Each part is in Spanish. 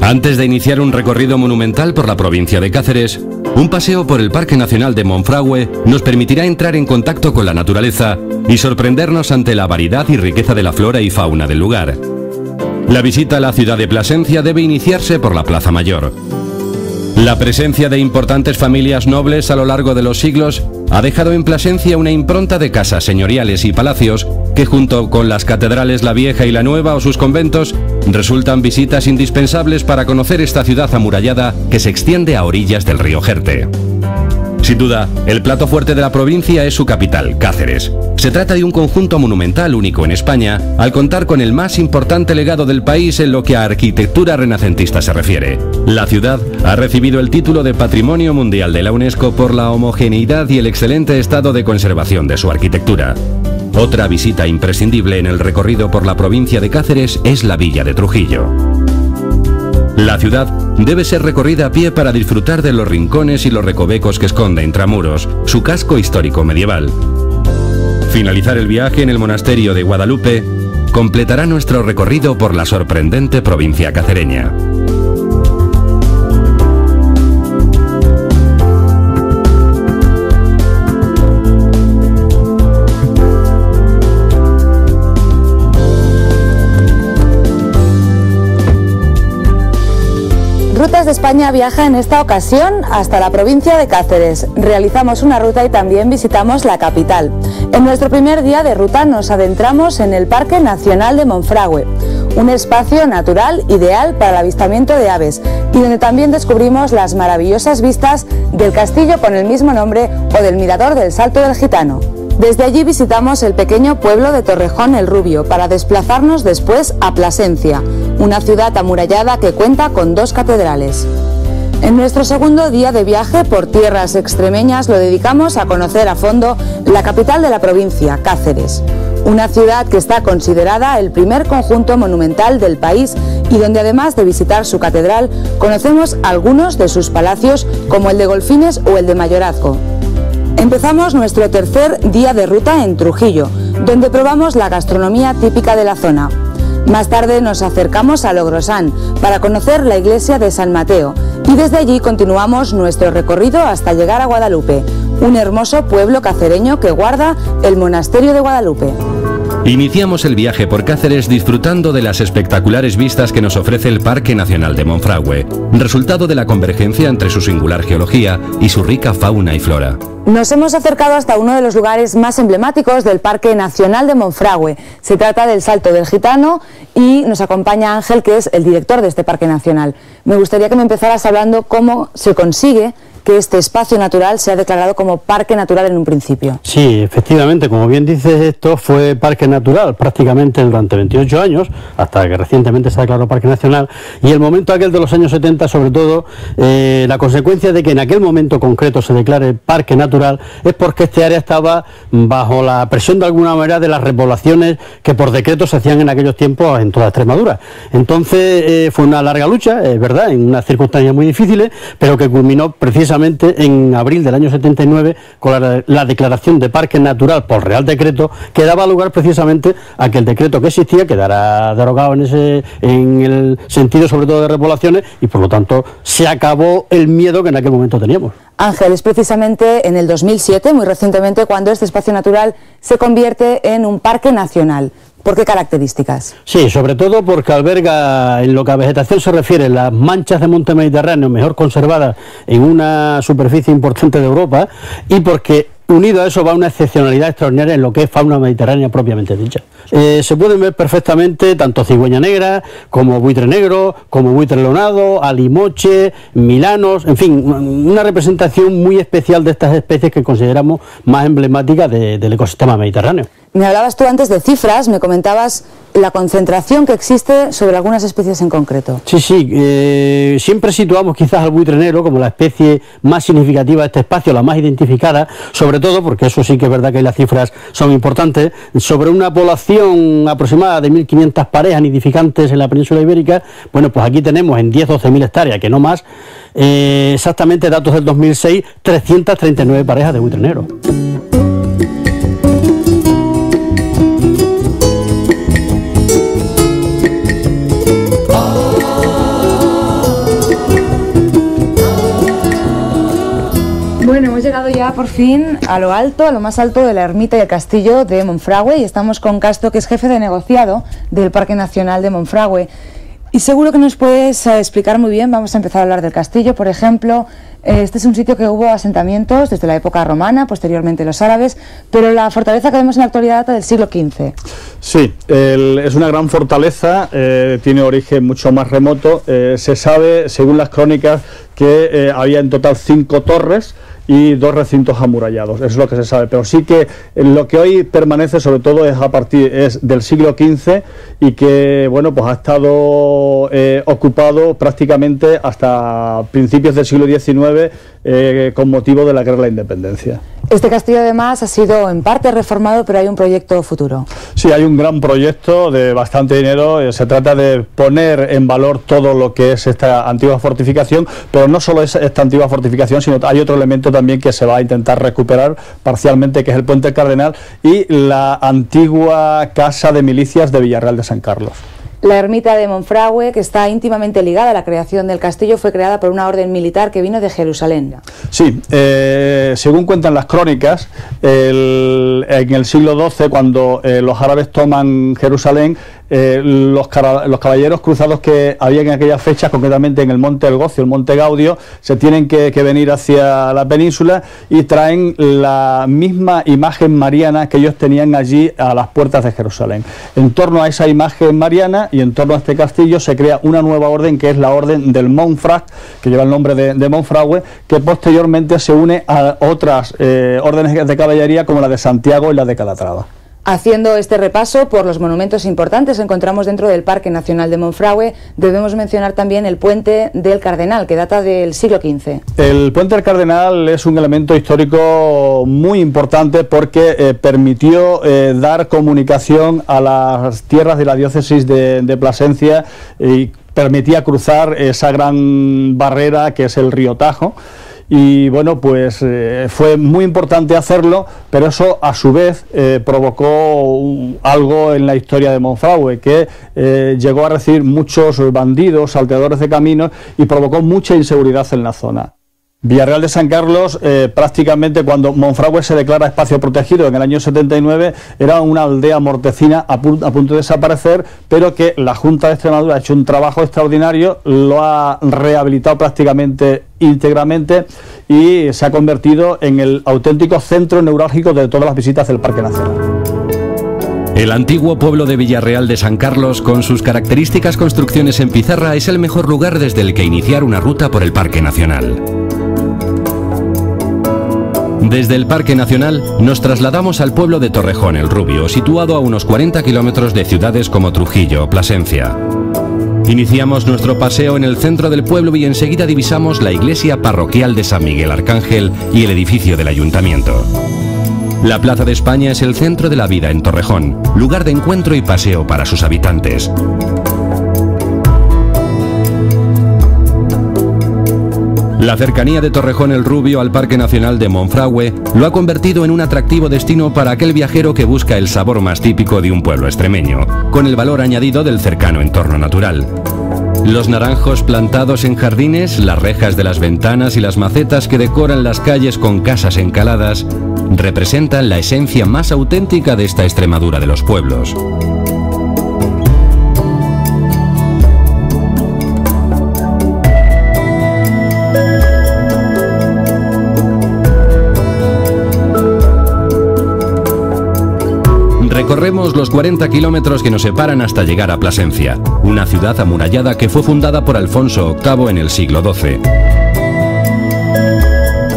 Antes de iniciar un recorrido monumental por la provincia de Cáceres, un paseo por el Parque Nacional de Monfragüe nos permitirá entrar en contacto con la naturaleza y sorprendernos ante la variedad y riqueza de la flora y fauna del lugar. La visita a la ciudad de Plasencia debe iniciarse por la Plaza Mayor. La presencia de importantes familias nobles a lo largo de los siglos ha dejado en Plasencia una impronta de casas señoriales y palacios que, junto con las catedrales La Vieja y La Nueva o sus conventos, resultan visitas indispensables para conocer esta ciudad amurallada que se extiende a orillas del río Jerte. Sin duda, el plato fuerte de la provincia es su capital, Cáceres. Se trata de un conjunto monumental único en España, al contar con el más importante legado del país en lo que a arquitectura renacentista se refiere. La ciudad ha recibido el título de Patrimonio Mundial de la UNESCO por la homogeneidad y el excelente estado de conservación de su arquitectura. Otra visita imprescindible en el recorrido por la provincia de Cáceres es la villa de Trujillo. La ciudad debe ser recorrida a pie para disfrutar de los rincones y los recovecos que esconde intramuros, su casco histórico medieval. Finalizar el viaje en el monasterio de Guadalupe completará nuestro recorrido por la sorprendente provincia cacereña. Rutas de España viaja en esta ocasión hasta la provincia de Cáceres. Realizamos una ruta y también visitamos la capital. En nuestro primer día de ruta nos adentramos en el Parque Nacional de Monfragüe, un espacio natural ideal para el avistamiento de aves y donde también descubrimos las maravillosas vistas del castillo con el mismo nombre o del mirador del Salto del Gitano. Desde allí visitamos el pequeño pueblo de Torrejón el Rubio para desplazarnos después a Plasencia, una ciudad amurallada que cuenta con 2 catedrales. En nuestro segundo día de viaje por tierras extremeñas lo dedicamos a conocer a fondo la capital de la provincia, Cáceres, una ciudad que está considerada el primer conjunto monumental del país y donde, además de visitar su catedral, conocemos algunos de sus palacios como el de Golfines o el de Mayorazgo. Empezamos nuestro tercer día de ruta en Trujillo, donde probamos la gastronomía típica de la zona. Más tarde nos acercamos a Logrosán para conocer la iglesia de San Mateo y desde allí continuamos nuestro recorrido hasta llegar a Guadalupe, un hermoso pueblo cacereño que guarda el monasterio de Guadalupe. Iniciamos el viaje por Cáceres disfrutando de las espectaculares vistas que nos ofrece el Parque Nacional de Monfragüe, resultado de la convergencia entre su singular geología y su rica fauna y flora. Nos hemos acercado hasta uno de los lugares más emblemáticos del Parque Nacional de Monfragüe. Se trata del Salto del Gitano y nos acompaña Ángel, que es el director de este Parque Nacional. Me gustaría que me empezaras hablando cómo se consigue que este espacio natural sea declarado como parque natural en un principio. Sí, efectivamente, como bien dices, esto fue parque natural prácticamente durante 28 años, hasta que recientemente se declaró parque nacional, y el momento aquel de los años 70, sobre todo, la consecuencia de que en aquel momento concreto se declare parque natural es porque este área estaba bajo la presión de alguna manera de las repoblaciones que por decreto se hacían en aquellos tiempos en toda Extremadura. Entonces fue una larga lucha, es verdad, en unas circunstancias muy difíciles, pero que culminó precisamente en abril del año 79 con la declaración de parque natural por Real Decreto, que daba lugar precisamente a que el decreto que existía quedara derogado en el sentido sobre todo de repoblaciones y por lo tanto se acabó el miedo que en aquel momento teníamos. Ángel, es precisamente en el 2007, muy recientemente, cuando este espacio natural se convierte en un parque nacional. ¿Por qué características? Sí, sobre todo porque alberga, en lo que a vegetación se refiere, las manchas de monte mediterráneo mejor conservadas en una superficie importante de Europa y porque unido a eso va una excepcionalidad extraordinaria en lo que es fauna mediterránea propiamente dicha. Se pueden ver perfectamente tanto cigüeña negra, como buitre negro, como buitre leonado, alimoche, milanos, en fin, una representación muy especial de estas especies que consideramos más emblemáticas del ecosistema mediterráneo. Me hablabas tú antes de cifras, me comentabas la concentración que existe sobre algunas especies en concreto. Sí, siempre situamos quizás al buitre negro como la especie más significativa de este espacio, la más identificada, sobre todo porque eso sí que es verdad que las cifras son importantes, sobre una población aproximada de 1.500 parejas nidificantes en la península ibérica. Bueno, pues aquí tenemos en 10-12.000 hectáreas, que no más, exactamente datos del 2006, 339 parejas de buitre negro. llegado por fin a lo alto, a lo más alto de la ermita y el castillo de Monfragüe, y estamos con Casto, que es jefe de negociado del Parque Nacional de Monfragüe. Y seguro que nos puedes explicar muy bien. Vamos a empezar a hablar del castillo, por ejemplo. Este es un sitio que hubo asentamientos desde la época romana, posteriormente los árabes, pero la fortaleza que vemos en la actualidad data del siglo XV. Sí, es una gran fortaleza, tiene origen mucho más remoto. Se sabe, según las crónicas, que había en total 5 torres y 2 recintos amurallados. Eso es lo que se sabe, pero sí que lo que hoy permanece sobre todo es del siglo XV, y que bueno, pues ha estado ocupado prácticamente hasta principios del siglo XIX con motivo de la Guerra de la Independencia. Este castillo además ha sido en parte reformado, pero hay un proyecto futuro. Sí, hay un gran proyecto de bastante dinero. Se trata de poner en valor todo lo que es esta antigua fortificación, pero no solo es esta antigua fortificación, sino hay otro elemento también que se va a intentar recuperar parcialmente, que es el Puente del Cardenal y la antigua casa de milicias de Villarreal de San Carlos. La ermita de Monfragüe, que está íntimamente ligada a la creación del castillo, fue creada por una orden militar que vino de Jerusalén. Sí, según cuentan las crónicas, en el siglo XII, cuando los árabes toman Jerusalén, los caballeros cruzados que había en aquellas fechas, concretamente en el Monte El Gocio, el Monte Gaudio, se tienen que venir hacia la península y traen la misma imagen mariana que ellos tenían allí a las puertas de Jerusalén. En torno a esa imagen mariana y en torno a este castillo se crea una nueva orden, que es la orden del Montfrag, que lleva el nombre de Monfragüe, que posteriormente se une a otras órdenes de caballería como la de Santiago y la de Calatrava. Haciendo este repaso por los monumentos importantes que encontramos dentro del Parque Nacional de Monfragüe, debemos mencionar también el Puente del Cardenal, que data del siglo XV. El Puente del Cardenal es un elemento histórico muy importante porque permitió dar comunicación a las tierras de la diócesis de Plasencia y permitía cruzar esa gran barrera que es el río Tajo. Y bueno, pues fue muy importante hacerlo, pero eso a su vez provocó algo en la historia de Monfragüe, que llegó a recibir muchos bandidos, salteadores de caminos, y provocó mucha inseguridad en la zona. Villarreal de San Carlos, prácticamente cuando Monfragüe se declara espacio protegido en el año 79, era una aldea mortecina a punto de desaparecer, pero que la Junta de Extremadura ha hecho un trabajo extraordinario, lo ha rehabilitado prácticamente íntegramente y se ha convertido en el auténtico centro neurálgico de todas las visitas del Parque Nacional. El antiguo pueblo de Villarreal de San Carlos, con sus características construcciones en pizarra, es el mejor lugar desde el que iniciar una ruta por el Parque Nacional. Desde el Parque Nacional nos trasladamos al pueblo de Torrejón el Rubio, situado a unos 40 kilómetros de ciudades como Trujillo o Plasencia. Iniciamos nuestro paseo en el centro del pueblo y enseguida divisamos la iglesia parroquial de San Miguel Arcángel y el edificio del ayuntamiento. La Plaza de España es el centro de la vida en Torrejón, lugar de encuentro y paseo para sus habitantes. La cercanía de Torrejón el Rubio al Parque Nacional de Monfragüe lo ha convertido en un atractivo destino para aquel viajero que busca el sabor más típico de un pueblo extremeño, con el valor añadido del cercano entorno natural. Los naranjos plantados en jardines, las rejas de las ventanas y las macetas que decoran las calles con casas encaladas representan la esencia más auténtica de esta Extremadura de los pueblos. Recorremos los 40 kilómetros que nos separan hasta llegar a Plasencia, una ciudad amurallada que fue fundada por Alfonso VIII en el siglo XII.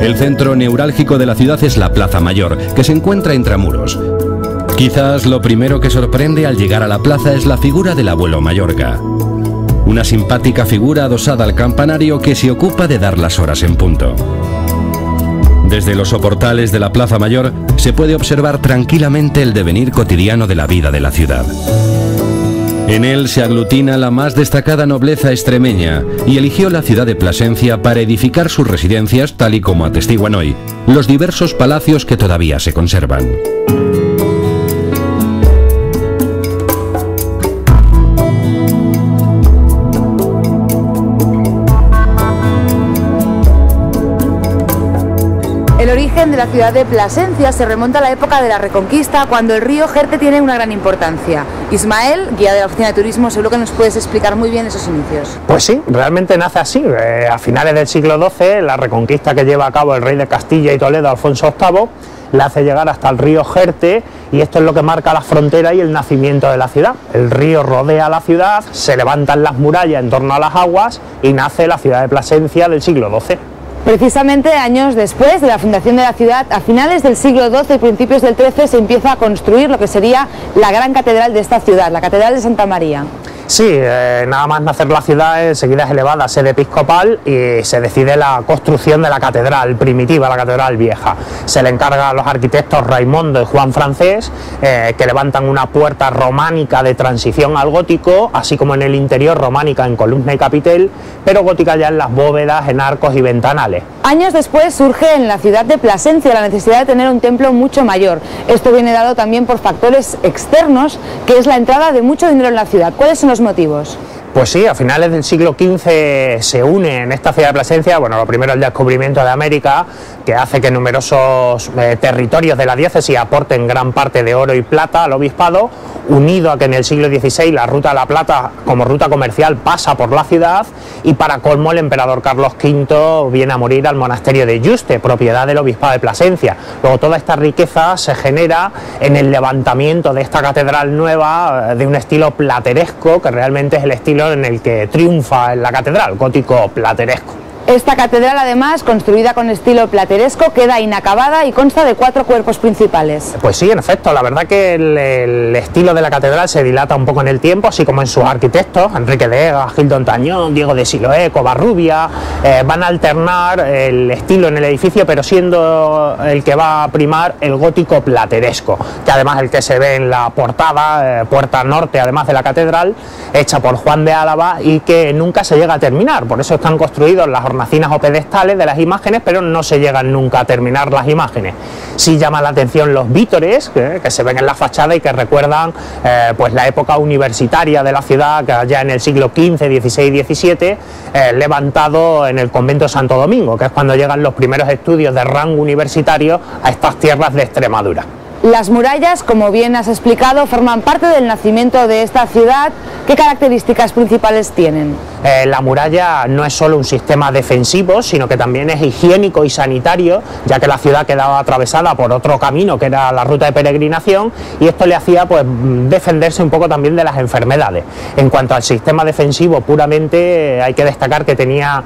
El centro neurálgico de la ciudad es la Plaza Mayor, que se encuentra intramuros. Quizás lo primero que sorprende al llegar a la plaza es la figura del abuelo Mayorga. Una simpática figura adosada al campanario que se ocupa de dar las horas en punto. Desde los soportales de la Plaza Mayor se puede observar tranquilamente el devenir cotidiano de la vida de la ciudad. En él se aglutina la más destacada nobleza extremeña y eligió la ciudad de Plasencia para edificar sus residencias, tal y como atestiguan hoy los diversos palacios que todavía se conservan. El origen de la ciudad de Plasencia se remonta a la época de la Reconquista, cuando el río Jerte tiene una gran importancia. Ismael, guía de la Oficina de Turismo, seguro que nos puedes explicar muy bien esos inicios. Pues sí, realmente nace así. A finales del siglo XII, la Reconquista que lleva a cabo el rey de Castilla y Toledo, Alfonso VIII, la hace llegar hasta el río Jerte, y esto es lo que marca la frontera y el nacimiento de la ciudad. El río rodea la ciudad, se levantan las murallas en torno a las aguas y nace la ciudad de Plasencia del siglo XII. Precisamente años después de la fundación de la ciudad, a finales del siglo XII y principios del XIII, se empieza a construir lo que sería la gran catedral de esta ciudad, la Catedral de Santa María. Sí, nada más nacer la ciudad, enseguida es elevada a sede episcopal y se decide la construcción de la catedral primitiva, la catedral vieja. Se le encarga a los arquitectos Raimondo y Juan Francés, que levantan una puerta románica de transición al gótico, así como en el interior románica en columna y capitel, pero gótica ya en las bóvedas, en arcos y ventanales. Años después surge en la ciudad de Plasencia la necesidad de tener un templo mucho mayor. Esto viene dado también por factores externos, que es la entrada de mucho dinero en la ciudad. ¿Cuáles son los motivos? Pues sí, a finales del siglo XV se une en esta ciudad de Plasencia, bueno, lo primero el descubrimiento de América, que hace que numerosos territorios de la diócesis aporten gran parte de oro y plata al obispado, unido a que en el siglo XVI la Ruta de la Plata como ruta comercial pasa por la ciudad, y para colmo el emperador Carlos V viene a morir al monasterio de Yuste, propiedad del obispado de Plasencia. Luego toda esta riqueza se genera en el levantamiento de esta catedral nueva de un estilo plateresco, que realmente es el estilo en el que triunfa en la catedral, gótico plateresco. Esta catedral, además, construida con estilo plateresco, queda inacabada y consta de 4 cuerpos principales. Pues sí, en efecto, la verdad que el estilo de la catedral se dilata un poco en el tiempo, así como en sus arquitectos, Enrique de Ega, Gildón Tañón, Diego de Siloé, Covarrubia, van a alternar el estilo en el edificio, pero siendo el que va a primar el gótico plateresco, que además el que se ve en la portada, puerta norte además de la catedral, hecha por Juan de Álava y que nunca se llega a terminar. Por eso están construidos las hornacinas o pedestales de las imágenes, pero no se llegan nunca a terminar las imágenes. Sí llama la atención los vítores que se ven en la fachada y que recuerdan pues la época universitaria de la ciudad, que ya en el siglo XV, XVI y XVII, levantado en el convento de Santo Domingo, que es cuando llegan los primeros estudios de rango universitario a estas tierras de Extremadura. Las murallas, como bien has explicado, forman parte del nacimiento de esta ciudad. ¿Qué características principales tienen? La muralla no es solo un sistema defensivo, sino que también es higiénico y sanitario, ya que la ciudad quedaba atravesada por otro camino que era la ruta de peregrinación, y esto le hacía pues defenderse un poco también de las enfermedades. En cuanto al sistema defensivo puramente, hay que destacar que tenía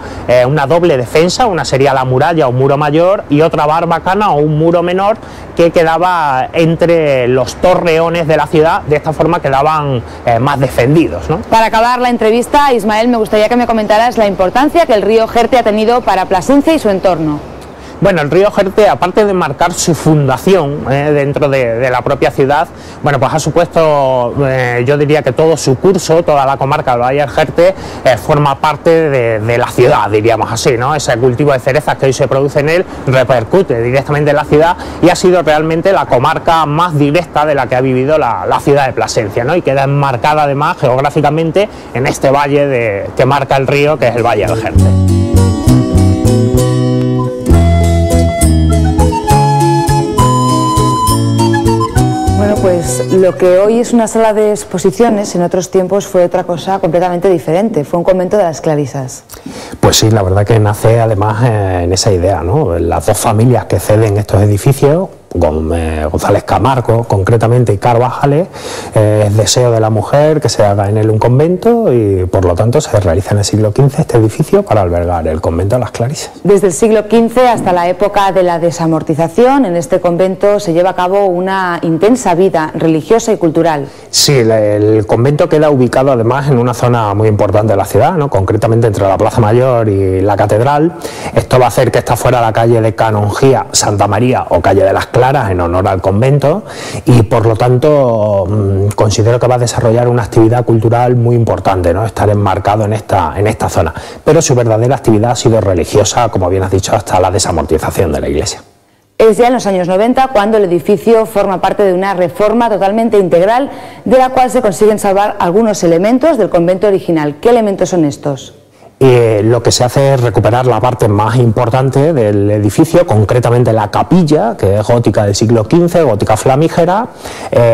una doble defensa, una sería la muralla o muro mayor y otra barbacana o un muro menor que quedaba entre los torreones de la ciudad, de esta forma quedaban más defendidos, ¿no? Para acabar la entrevista, Ismael, me gustaría que me comentaras la importancia que el río Jerte ha tenido para Plasencia y su entorno. Bueno, el río Jerte, aparte de marcar su fundación dentro de la propia ciudad, bueno, pues ha supuesto, yo diría que todo su curso, toda la comarca del Valle del Jerte, forma parte de la ciudad, diríamos así, ¿no? Ese cultivo de cerezas que hoy se produce en él repercute directamente en la ciudad y ha sido realmente la comarca más directa de la que ha vivido la ciudad de Plasencia, ¿no? Y queda enmarcada además geográficamente en este valle que marca el río, que es el Valle del Jerte. Pues lo que hoy es una sala de exposiciones, en otros tiempos fue otra cosa completamente diferente, fue un convento de las clarisas. Pues sí, la verdad que nace además en esa idea, ¿no? Las dos familias que ceden estos edificios, González Camargo concretamente y Carvajales, es deseo de la mujer que se haga en él un convento y por lo tanto se realiza en el siglo XV este edificio para albergar el convento de las Clarisas. Desde el siglo XV hasta la época de la desamortización, en este convento se lleva a cabo una intensa vida religiosa y cultural. Sí, el convento queda ubicado además en una zona muy importante de la ciudad, ¿no? Concretamente entre la Plaza Mayor y la Catedral. Esto va a hacer que esta fuera la calle de Canonjía, Santa María o calle de las Claras en honor al convento y por lo tanto considero que va a desarrollar una actividad cultural muy importante, ¿no? Estar enmarcado en esta zona, pero su verdadera actividad ha sido religiosa, como bien has dicho, hasta la desamortización de la iglesia. Es ya en los años 90 cuando el edificio forma parte de una reforma totalmente integral de la cual se consiguen salvar algunos elementos del convento original. ¿Qué elementos son estos? lo que se hace es recuperar la parte más importante del edificio, concretamente la capilla, que es gótica del siglo XV, gótica flamígera.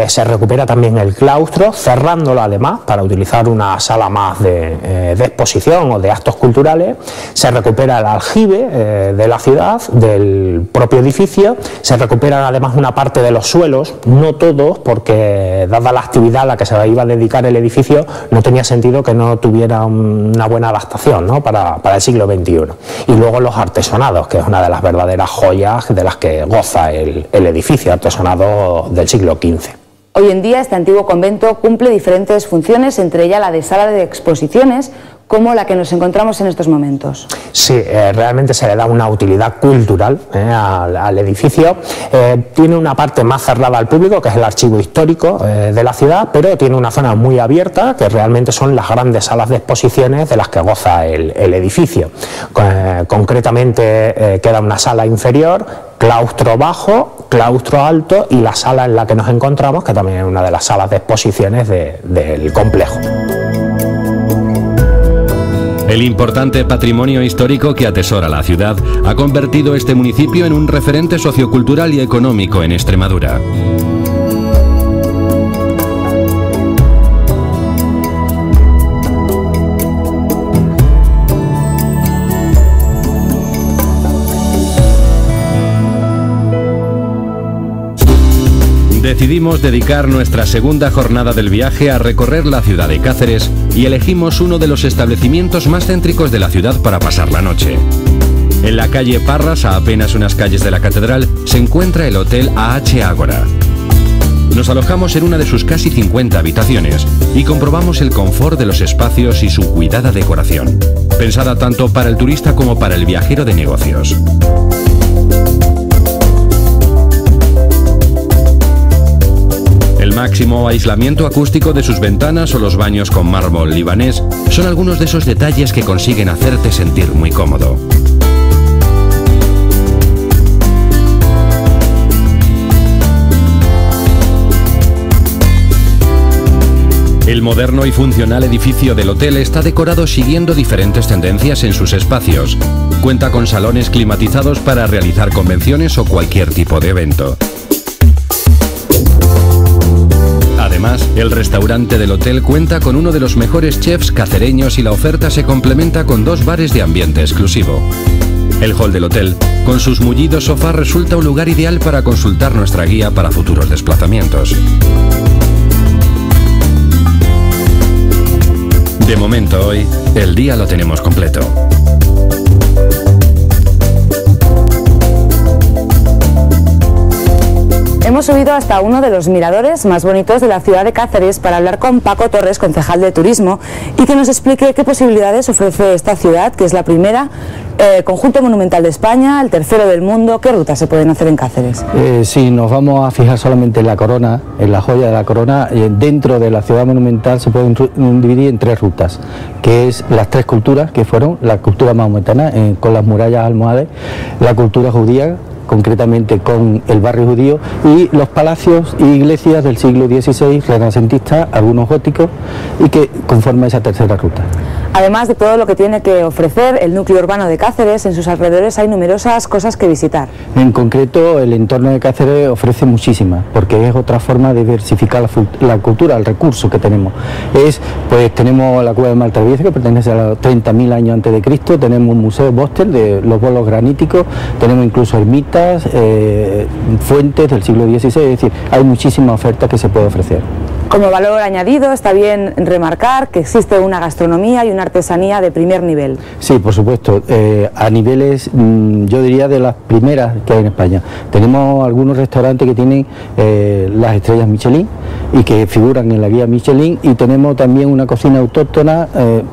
Se recupera también el claustro, cerrándolo además para utilizar una sala más de exposición o de actos culturales. Se recupera el aljibe de la ciudad, del propio edificio. Se recupera además una parte de los suelos, no todos, porque dada la actividad a la que se iba a dedicar el edificio, no tenía sentido que no tuviera una buena adaptación, ¿no?, para el siglo XXI. Y luego los artesonados, que es una de las verdaderas joyas de las que goza el edificio, artesonado del siglo XV. Hoy en día este antiguo convento cumple diferentes funciones, entre ellas la de sala de exposiciones, como la que nos encontramos en estos momentos. Sí, realmente se le da una utilidad cultural al edificio. Tiene una parte más cerrada al público, que es el archivo histórico de la ciudad, pero tiene una zona muy abierta, que realmente son las grandes salas de exposiciones de las que goza el edificio. Concretamente queda una sala inferior, claustro bajo, claustro alto y la sala en la que nos encontramos, que también es una de las salas de exposiciones del complejo. El importante patrimonio histórico que atesora la ciudad ha convertido este municipio en un referente sociocultural y económico en Extremadura. Decidimos dedicar nuestra segunda jornada del viaje a recorrer la ciudad de Cáceres y elegimos uno de los establecimientos más céntricos de la ciudad para pasar la noche. En la calle Parras, a apenas unas calles de la catedral, se encuentra el Hotel AH Ágora. Nos alojamos en una de sus casi 50 habitaciones y comprobamos el confort de los espacios y su cuidada decoración, pensada tanto para el turista como para el viajero de negocios. El máximo aislamiento acústico de sus ventanas o los baños con mármol libanés son algunos de esos detalles que consiguen hacerte sentir muy cómodo. El moderno y funcional edificio del hotel está decorado siguiendo diferentes tendencias en sus espacios. Cuenta con salones climatizados para realizar convenciones o cualquier tipo de evento. Además, el restaurante del hotel cuenta con uno de los mejores chefs cacereños y la oferta se complementa con 2 bares de ambiente exclusivo. El hall del hotel, con sus mullidos sofás, resulta un lugar ideal para consultar nuestra guía para futuros desplazamientos. De momento hoy, el día lo tenemos completo. Hemos subido hasta uno de los miradores más bonitos de la ciudad de Cáceres para hablar con Paco Torres, concejal de Turismo, y que nos explique qué posibilidades ofrece esta ciudad, que es la primera conjunto monumental de España, el tercero del mundo. ¿Qué rutas se pueden hacer en Cáceres? Si nos vamos a fijar solamente en la corona, en la joya de la corona, dentro de la ciudad monumental se pueden dividir en 3 rutas, que es las 3 culturas, que fueron la cultura maometana, con las murallas almohades, la cultura judía, concretamente con el barrio judío, y los palacios e iglesias del siglo XVI, renacentistas, algunos góticos, y que conforman esa tercera ruta. Además de todo lo que tiene que ofrecer el núcleo urbano de Cáceres, en sus alrededores hay numerosas cosas que visitar. En concreto, el entorno de Cáceres ofrece muchísimas, porque es otra forma de diversificar la cultura, el recurso que tenemos. Pues tenemos la cueva de Maltraviesa, que pertenece a los 30.000 años antes de Cristo, tenemos un museo Bostel de los bolos graníticos, tenemos incluso ermitas, fuentes del siglo XVI, es decir, hay muchísimas ofertas que se puede ofrecer. Como valor añadido, está bien remarcar que existe una gastronomía y una artesanía de primer nivel. Sí, por supuesto, a niveles, yo diría, de las primeras que hay en España. Tenemos algunos restaurantes que tienen las estrellas Michelin y que figuran en la guía Michelin, y tenemos también una cocina autóctona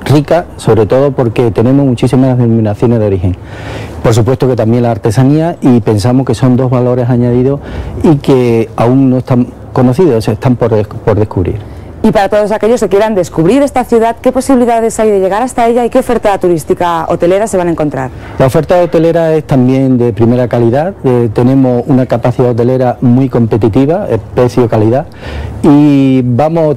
rica, sobre todo porque tenemos muchísimas denominaciones de origen. Por supuesto que también la artesanía, y pensamos que son 2 valores añadidos y que aún no están conocidos, están por descubrir. Y para todos aquellos que quieran descubrir esta ciudad, ¿qué posibilidades hay de llegar hasta ella y qué oferta turística hotelera se van a encontrar? La oferta hotelera es también de primera calidad, tenemos una capacidad hotelera muy competitiva, precio-calidad, y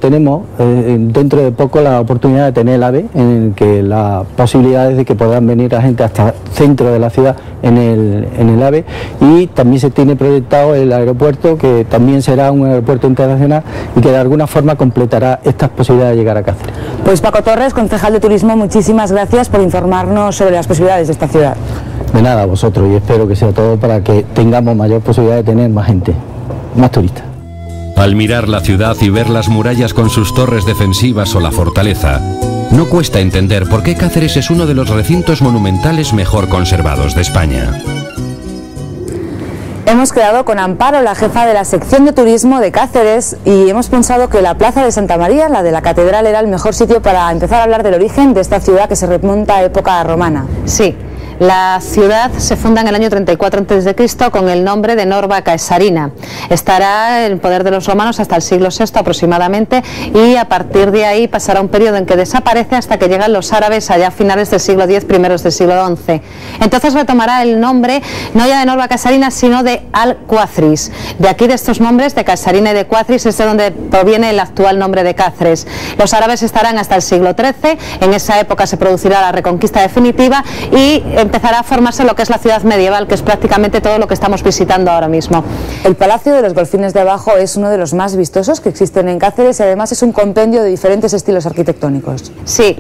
tenemos dentro de poco la oportunidad de tener el AVE, en el que las posibilidades de que puedan venir la gente hasta el centro de la ciudad en el AVE, y también se tiene proyectado el aeropuerto, que también será un aeropuerto internacional y que de alguna forma completará estas posibilidades de llegar a Cáceres. Pues Paco Torres, concejal de Turismo, muchísimas gracias por informarnos sobre las posibilidades de esta ciudad. De nada, a vosotros, y espero que sea todo para que tengamos mayor posibilidad de tener más gente, más turistas. Al mirar la ciudad y ver las murallas con sus torres defensivas o la fortaleza, no cuesta entender por qué Cáceres es uno de los recintos monumentales mejor conservados de España. Hemos quedado con Amparo, la jefa de la sección de turismo de Cáceres, y hemos pensado que la Plaza de Santa María, la de la Catedral, era el mejor sitio para empezar a hablar del origen de esta ciudad que se remonta a época romana. Sí. La ciudad se funda en el año 34 a.C. con el nombre de Norba Caesarina. Estará en poder de los romanos hasta el siglo VI aproximadamente, y a partir de ahí pasará un periodo en que desaparece hasta que llegan los árabes allá a finales del siglo X, primeros del siglo XI. Entonces retomará el nombre no ya de Norba Caesarina, sino de Al-Quathris. De aquí, de estos nombres, de Caesarina y de Quathris, es de donde proviene el actual nombre de Cáceres. Los árabes estarán hasta el siglo XIII, en esa época se producirá la reconquista definitiva y empezará a formarse lo que es la ciudad medieval, que es prácticamente todo lo que estamos visitando ahora mismo. El Palacio de los Golfines de Abajo es uno de los más vistosos que existen en Cáceres y además es un compendio de diferentes estilos arquitectónicos. Sí,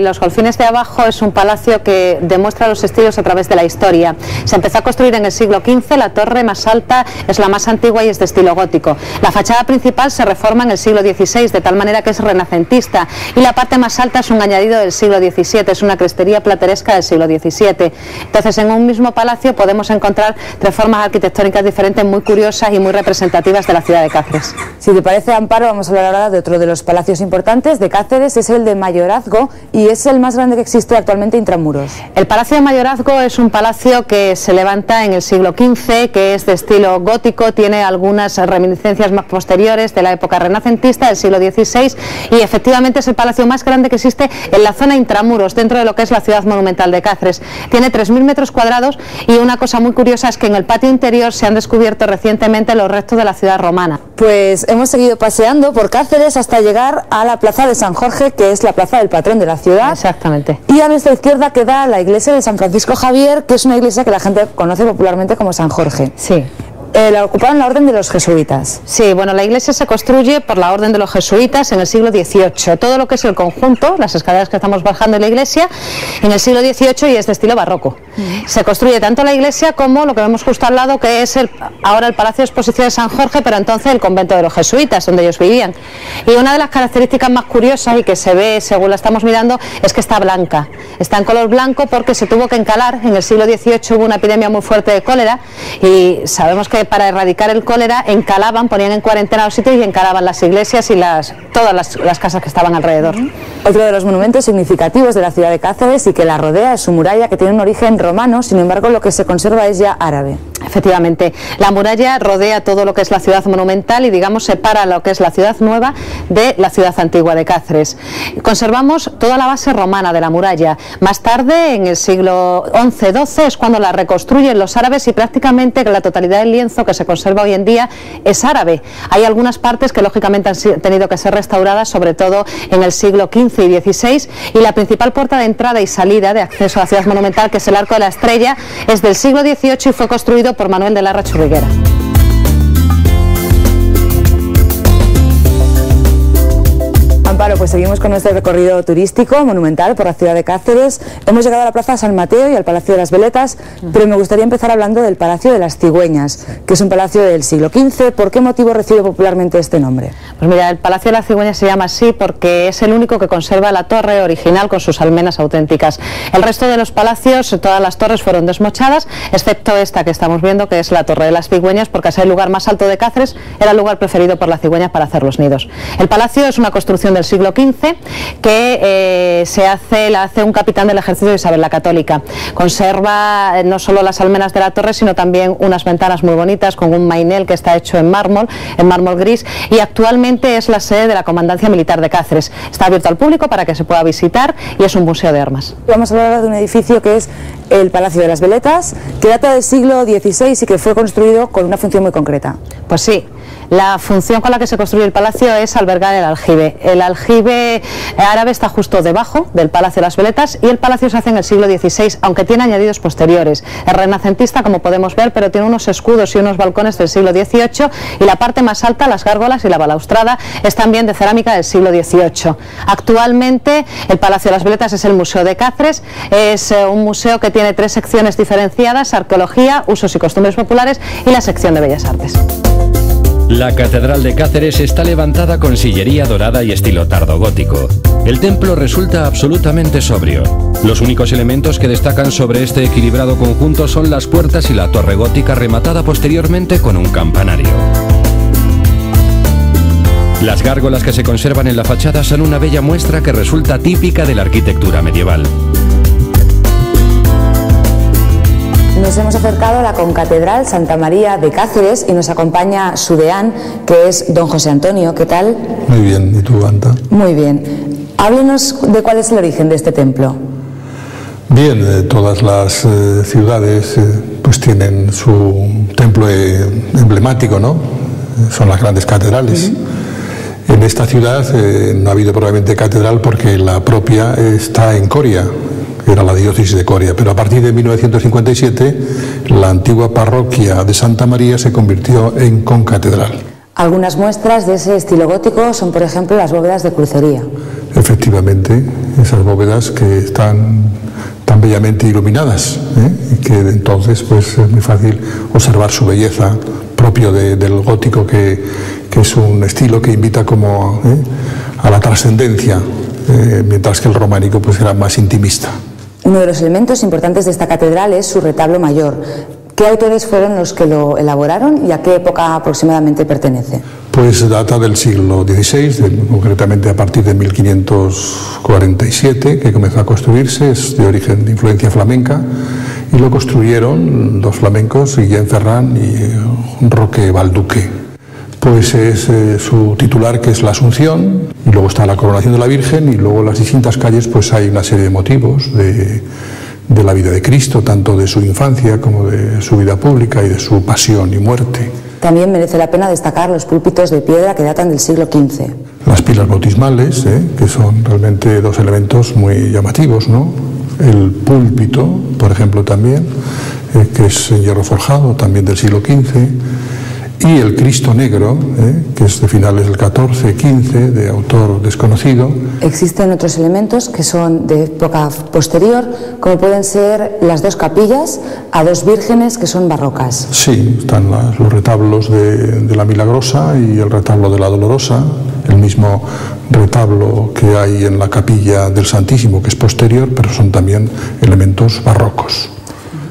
los Golfines de Abajo es un palacio que demuestra los estilos a través de la historia. Se empezó a construir en el siglo XV, la torre más alta es la más antigua y es de estilo gótico. La fachada principal se reforma en el siglo XVI, de tal manera que es renacentista, y la parte más alta es un añadido del siglo XVII, es una crestería plateresca del siglo XVII. Entonces, en un mismo palacio podemos encontrar tres formas arquitectónicas diferentes, muy curiosas y muy representativas de la ciudad de Cáceres. Si te parece, Amparo, vamos a hablar ahora de otro de los palacios importantes de Cáceres, es el de Mayorazgo, y es el más grande que existe actualmente intramuros. El Palacio de Mayorazgo es un palacio que se levanta en el siglo XV, que es de estilo gótico, tiene algunas reminiscencias más posteriores de la época renacentista del siglo XVI, y efectivamente es el palacio más grande que existe en la zona intramuros, dentro de lo que es la ciudad monumental de Cáceres. Tiene 3.000 metros cuadrados, y una cosa muy curiosa es que en el patio interior se han descubierto recientemente los restos de la ciudad romana. Pues hemos seguido paseando por Cáceres hasta llegar a la plaza de San Jorge, que es la plaza del patrón de la ciudad. Exactamente. Y a nuestra izquierda queda la iglesia de San Francisco Javier, que es una iglesia que la gente conoce popularmente como San Jorge. Sí. La ocuparon la orden de los jesuitas. Sí, bueno, la iglesia se construye por la orden de los jesuitas en el siglo XVIII. Todo lo que es el conjunto, las escaleras que estamos bajando en la iglesia, en el siglo XVIII, y es de estilo barroco. Se construye tanto la iglesia como lo que vemos justo al lado, que es ahora el Palacio de Exposición de San Jorge, pero entonces el convento de los jesuitas, donde ellos vivían. Y una de las características más curiosas y que se ve según la estamos mirando es que está blanca. Está en color blanco porque se tuvo que encalar. En el siglo XVIII hubo una epidemia muy fuerte de cólera, y sabemos que para erradicar el cólera encalaban, ponían en cuarentena los sitios y encalaban las iglesias y todas las casas que estaban alrededor. Otro de los monumentos significativos de la ciudad de Cáceres y que la rodea es su muralla, que tiene un origen romano, sin embargo lo que se conserva es ya árabe. Efectivamente, la muralla rodea todo lo que es la ciudad monumental y, digamos, separa lo que es la ciudad nueva de la ciudad antigua de Cáceres. Conservamos toda la base romana de la muralla. Más tarde, en el siglo XI-XII, es cuando la reconstruyen los árabes, y prácticamente la totalidad del lienzo que se conserva hoy en día es árabe. Hay algunas partes que lógicamente han tenido que ser restauradas, sobre todo en el siglo XV y XVI, y la principal puerta de entrada y salida de acceso a la ciudad monumental, que es el Arco de la Estrella, es del siglo XVIII y fue construido por Manuel de Larra Churriguera. Amparo, pues seguimos con nuestro recorrido turístico monumental por la ciudad de Cáceres. Hemos llegado a la Plaza San Mateo y al Palacio de las Veletas, pero me gustaría empezar hablando del Palacio de las Cigüeñas, que es un palacio del siglo XV. ¿Por qué motivo recibe popularmente este nombre? Pues mira, el Palacio de las Cigüeñas se llama así porque es el único que conserva la torre original con sus almenas auténticas. El resto de los palacios, todas las torres fueron desmochadas, excepto esta que estamos viendo, que es la Torre de las Cigüeñas, porque al ser el lugar más alto de Cáceres, era el lugar preferido por las cigüeñas para hacer los nidos. El palacio es una construcción del siglo siglo XV, que la hace un capitán del ejército de Isabel la Católica. Conserva no solo las almenas de la torre, sino también unas ventanas muy bonitas con un mainel que está hecho en mármol gris, y actualmente es la sede de la Comandancia Militar de Cáceres. Está abierto al público para que se pueda visitar y es un museo de armas. Vamos a hablar de un edificio que es el Palacio de las Veletas, que data del siglo XVI y que fue construido con una función muy concreta. Pues sí. La función con la que se construye el palacio es albergar el aljibe. El aljibe árabe está justo debajo del Palacio de las Veletas y el palacio se hace en el siglo XVI, aunque tiene añadidos posteriores. Es renacentista, como podemos ver, pero tiene unos escudos y unos balcones del siglo XVIII, y la parte más alta, las gárgolas y la balaustrada, es también de cerámica del siglo XVIII. Actualmente el Palacio de las Veletas es el Museo de Cáceres. Es un museo que tiene 3 secciones diferenciadas: arqueología, usos y costumbres populares y la sección de bellas artes. La Catedral de Cáceres está levantada con sillería dorada y estilo tardogótico. El templo resulta absolutamente sobrio. Los únicos elementos que destacan sobre este equilibrado conjunto son las puertas y la torre gótica rematada posteriormente con un campanario. Las gárgolas que se conservan en la fachada son una bella muestra que resulta típica de la arquitectura medieval. Nos hemos acercado a la concatedral Santa María de Cáceres y nos acompaña su deán, que es don José Antonio. ¿Qué tal? Muy bien, ¿y tú, Anta? Muy bien. Háblenos de cuál es el origen de este templo. Bien, todas las ciudades pues tienen su templo emblemático, ¿no? Son las grandes catedrales. En esta ciudad no ha habido probablemente catedral porque la propia está en Coria. Era la diócesis de Coria, pero a partir de 1957 la antigua parroquia de Santa María se convirtió en concatedral. Algunas muestras de ese estilo gótico son, por ejemplo, las bóvedas de crucería. Efectivamente, esas bóvedas que están tan bellamente iluminadas, y que entonces pues es muy fácil observar su belleza, propio del gótico, que es un estilo que invita como a la trascendencia, mientras que el románico pues era más intimista. Uno de los elementos importantes de esta catedral es su retablo mayor. ¿Qué autores fueron los que lo elaboraron y a qué época aproximadamente pertenece? Pues data del siglo XVI, concretamente a partir de 1547, que comenzó a construirse. Es de origen de influencia flamenca y lo construyeron dos flamencos, Guillén Ferrán y Roque Balduque. Pues es su titular, que es la Asunción, y luego está la coronación de la Virgen, y luego en las distintas calles pues hay una serie de motivos de la vida de Cristo, tanto de su infancia como de su vida pública y de su pasión y muerte. También merece la pena destacar los púlpitos de piedra que datan del siglo XV. Las pilas bautismales, que son realmente dos elementos muy llamativos, ¿no? El púlpito, por ejemplo, también, que es en hierro forjado, también del siglo XV. Y el Cristo Negro, que es de finales del XIV-XV, de autor desconocido. Existen otros elementos que son de época posterior, como pueden ser las dos capillas a dos vírgenes que son barrocas. Sí, están los retablos de la Milagrosa y el retablo de la Dolorosa, el mismo retablo que hay en la capilla del Santísimo, que es posterior, pero son también elementos barrocos.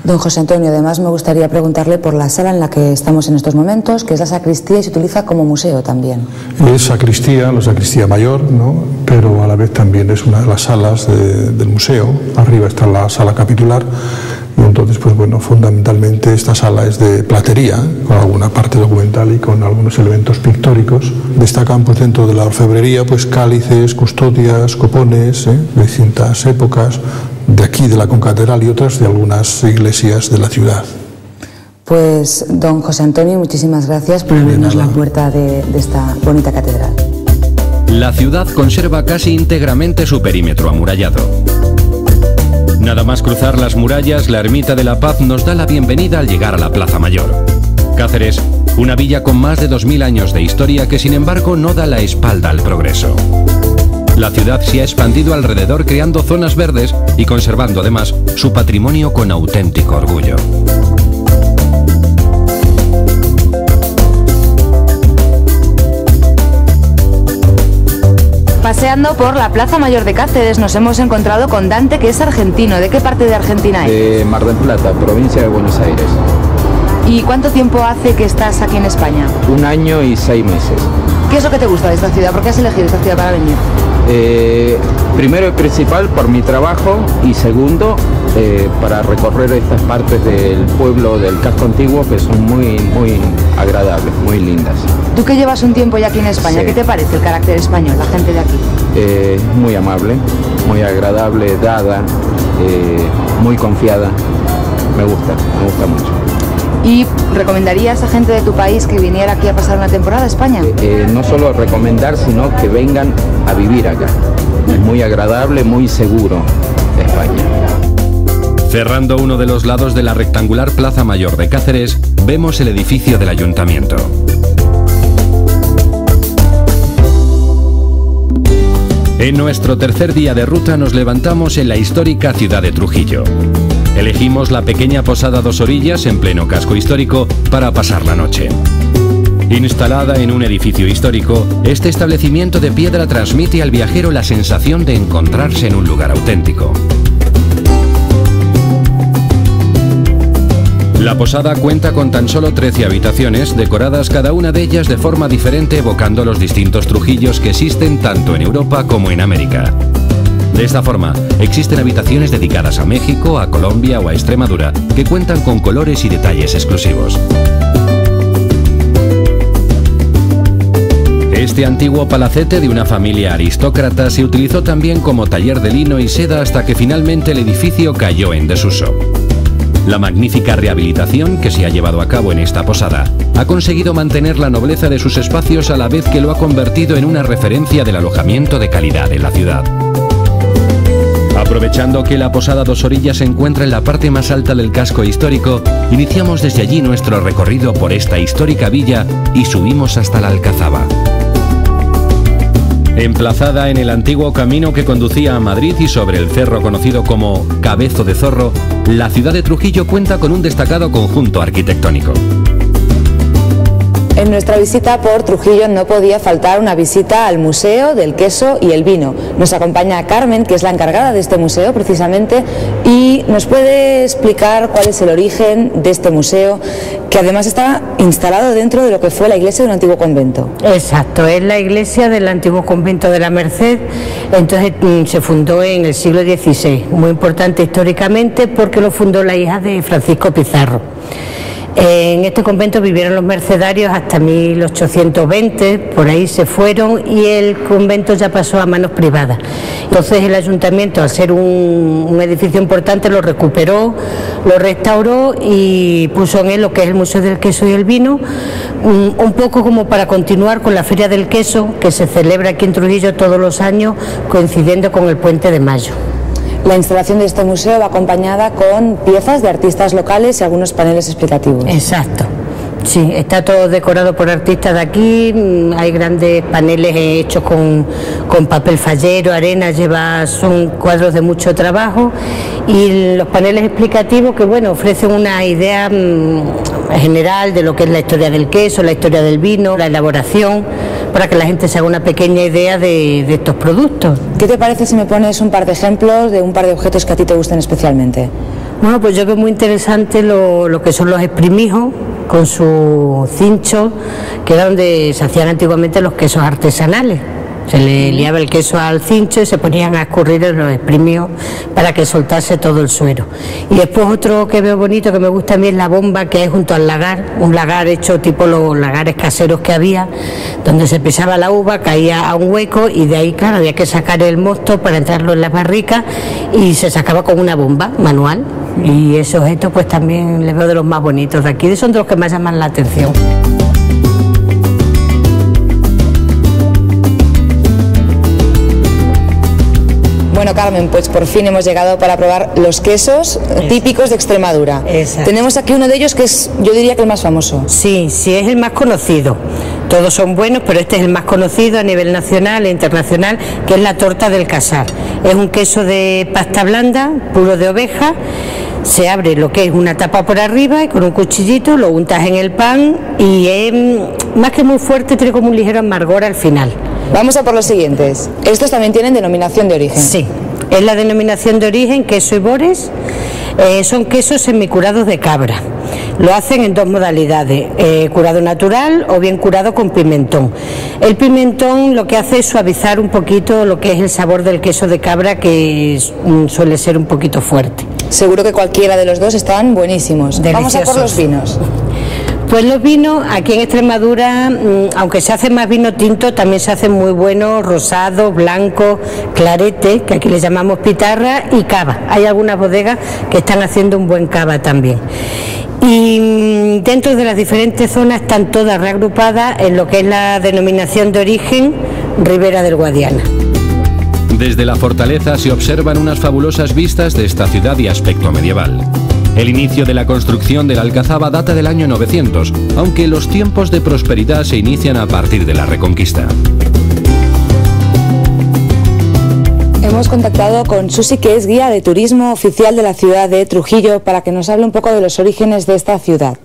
Don José Antonio, además me gustaría preguntarle por la sala en la que estamos en estos momentos, que es la sacristía y se utiliza como museo también. Es sacristía, la sacristía mayor, ¿no? Pero a la vez también es una de las salas del museo. Arriba está la sala capitular y entonces, pues bueno, fundamentalmente esta sala es de platería, con alguna parte documental y con algunos elementos pictóricos. Destacan pues dentro de la orfebrería pues cálices, custodias, copones, de distintas épocas, de aquí de la concatedral y otras de algunas iglesias de la ciudad. Pues don José Antonio, muchísimas gracias por abrirnos la puerta de esta bonita catedral. La ciudad conserva casi íntegramente su perímetro amurallado. Nada más cruzar las murallas, la Ermita de la Paz nos da la bienvenida al llegar a la Plaza Mayor. Cáceres, una villa con más de 2000 años de historia que sin embargo no da la espalda al progreso. La ciudad se ha expandido alrededor creando zonas verdes y conservando además su patrimonio con auténtico orgullo. Paseando por la Plaza Mayor de Cáceres nos hemos encontrado con Dante, que es argentino. ¿De qué parte de Argentina es? De Mar del Plata, provincia de Buenos Aires. ¿Y cuánto tiempo hace que estás aquí en España? 1 año y 6 meses. ¿Qué es lo que te gusta de esta ciudad? ¿Por qué has elegido esta ciudad para venir? Primero y principal por mi trabajo y segundo para recorrer estas partes del pueblo del casco antiguo que son muy agradables, muy lindas. Tú que llevas un tiempo ya aquí en España, Sí. ¿Qué te parece el carácter español, la gente de aquí? Muy amable, muy agradable, dada, muy confiada. Me gusta mucho. ¿Y recomendarías a gente de tu país que viniera aquí a pasar una temporada a España? No solo recomendar, sino que vengan a vivir acá. Es muy agradable, muy seguro España. Cerrando uno de los lados de la rectangular Plaza Mayor de Cáceres, vemos el edificio del ayuntamiento. En nuestro tercer día de ruta nos levantamos en la histórica ciudad de Trujillo. Elegimos la pequeña posada Dos Orillas en pleno casco histórico para pasar la noche. Instalada en un edificio histórico, este establecimiento de piedra transmite al viajero la sensación de encontrarse en un lugar auténtico. La posada cuenta con tan solo 13 habitaciones, decoradas cada una de ellas de forma diferente, evocando los distintos Trujillos que existen tanto en Europa como en América. De esta forma, existen habitaciones dedicadas a México, a Colombia o a Extremadura, que cuentan con colores y detalles exclusivos. Este antiguo palacete de una familia aristócrata se utilizó también como taller de lino y seda hasta que finalmente el edificio cayó en desuso. La magnífica rehabilitación que se ha llevado a cabo en esta posada ha conseguido mantener la nobleza de sus espacios a la vez que lo ha convertido en una referencia del alojamiento de calidad en la ciudad. Aprovechando que la posada Dos Orillas se encuentra en la parte más alta del casco histórico, iniciamos desde allí nuestro recorrido por esta histórica villa y subimos hasta la Alcazaba. Emplazada en el antiguo camino que conducía a Madrid y sobre el cerro conocido como Cabezo de Zorro, la ciudad de Trujillo cuenta con un destacado conjunto arquitectónico. En nuestra visita por Trujillo no podía faltar una visita al Museo del Queso y el Vino. Nos acompaña Carmen, que es la encargada de este museo precisamente, y nos puede explicar cuál es el origen de este museo, que además está instalado dentro de lo que fue la iglesia de un antiguo convento. Exacto, es la iglesia del antiguo convento de la Merced. Entonces se fundó en el siglo XVI, muy importante históricamente porque lo fundó la hija de Francisco Pizarro. En este convento vivieron los mercedarios hasta 1820, por ahí se fueron y el convento ya pasó a manos privadas. Entonces el ayuntamiento, al ser un edificio importante, lo recuperó, lo restauró y puso en él lo que es el Museo del Queso y el Vino, un poco como para continuar con la Feria del Queso que se celebra aquí en Trujillo todos los años, coincidiendo con el Puente de Mayo. La instalación de este museo va acompañada con piezas de artistas locales y algunos paneles explicativos. Exacto. Sí, está todo decorado por artistas de aquí, hay grandes paneles hechos con papel fallero, arena, son cuadros de mucho trabajo y los paneles explicativos que bueno, ofrecen una idea general de lo que es la historia del queso, la historia del vino, la elaboración, para que la gente se haga una pequeña idea de estos productos. ¿Qué te parece si me pones un par de ejemplos de un par de objetos que a ti te gusten especialmente? Bueno, pues yo veo muy interesante lo que son los exprimijos con su cincho, que era donde se hacían antiguamente los quesos artesanales. Se le liaba el queso al cincho y se ponían a escurrir en los exprimidos para que soltase todo el suero. Y después otro que veo bonito, que me gusta a mí, es la bomba que hay junto al lagar, un lagar hecho tipo los lagares caseros que había, donde se pisaba la uva, caía a un hueco y de ahí, claro, había que sacar el mosto para entrarlo en las barricas y se sacaba con una bomba manual. Y ese objeto pues también les veo de los más bonitos de aquí, son de los que más llaman la atención. Bueno, Carmen, pues por fin hemos llegado para probar los quesos típicos de Extremadura. Exacto. Tenemos aquí uno de ellos que es, yo diría que el más famoso. Sí, sí, es el más conocido. Todos son buenos, pero este es el más conocido a nivel nacional e internacional, que es la torta del Casar. Es un queso de pasta blanda, puro de oveja. Se abre lo que es una tapa por arriba y con un cuchillito lo untas en el pan y es más que muy fuerte, tiene como un ligero amargor al final. Vamos a por los siguientes. Estos también tienen denominación de origen. Sí, es la denominación de origen, queso y bores. Son quesos semicurados de cabra. Lo hacen en dos modalidades, curado natural o bien curado con pimentón. El pimentón lo que hace es suavizar un poquito lo que es el sabor del queso de cabra, que suele ser un poquito fuerte. Seguro que cualquiera de los dos están buenísimos. Deliciosos. Vamos a por los vinos. Pues los vinos, aquí en Extremadura, aunque se hace más vino tinto, también se hacen muy buenos rosados, blancos, clarete, que aquí le llamamos pitarra, y cava. Hay algunas bodegas que están haciendo un buen cava también. Y dentro de las diferentes zonas están todas reagrupadas en lo que es la denominación de origen Ribera del Guadiana. Desde la fortaleza se observan unas fabulosas vistas de esta ciudad y aspecto medieval. El inicio de la construcción de la Alcazaba data del año 900, aunque los tiempos de prosperidad se inician a partir de la Reconquista. Hemos contactado con Susi, que es guía de turismo oficial de la ciudad de Trujillo, para que nos hable un poco de los orígenes de esta ciudad.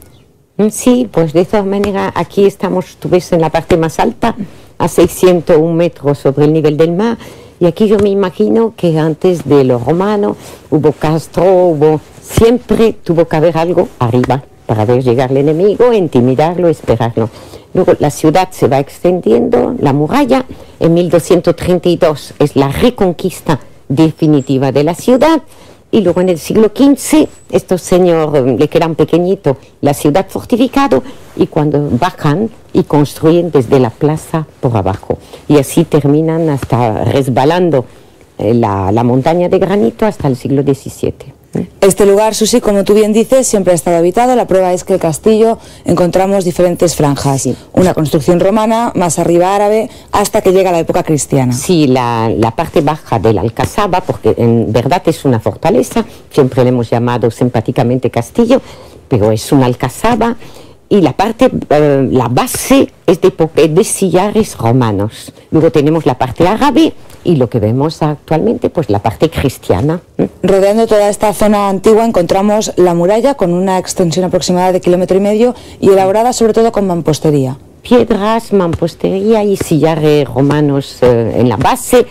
Sí, pues de todas maneras aquí estamos, tú ves, en la parte más alta, a 601 metros sobre el nivel del mar, y aquí yo me imagino que antes de los romanos hubo castro, siempre tuvo que haber algo arriba para ver llegar el enemigo, intimidarlo, esperarlo. Luego la ciudad se va extendiendo, la muralla, en 1232 es la reconquista definitiva de la ciudad, y luego en el siglo XV estos señores le quedan pequeñito la ciudad fortificada, y cuando bajan y construyen desde la plaza por abajo, y así terminan hasta resbalando la montaña de granito hasta el siglo XVII. Este lugar, Susi, como tú bien dices, siempre ha estado habitado. La prueba es que el castillo encontramos diferentes franjas. Sí. Una construcción romana, más arriba árabe, hasta que llega la época cristiana. Sí, la parte baja de la Alcazaba, porque en verdad es una fortaleza, siempre le hemos llamado simpáticamente castillo, pero es una Alcazaba, y la parte, la base es de sillares romanos. Luego tenemos la parte árabe, y lo que vemos actualmente, pues la parte cristiana. Rodeando toda esta zona antigua encontramos la muralla, con una extensión aproximada de 1,5 kilómetros y elaborada sobre todo con mampostería. Piedras, mampostería y sillares romanos en la base.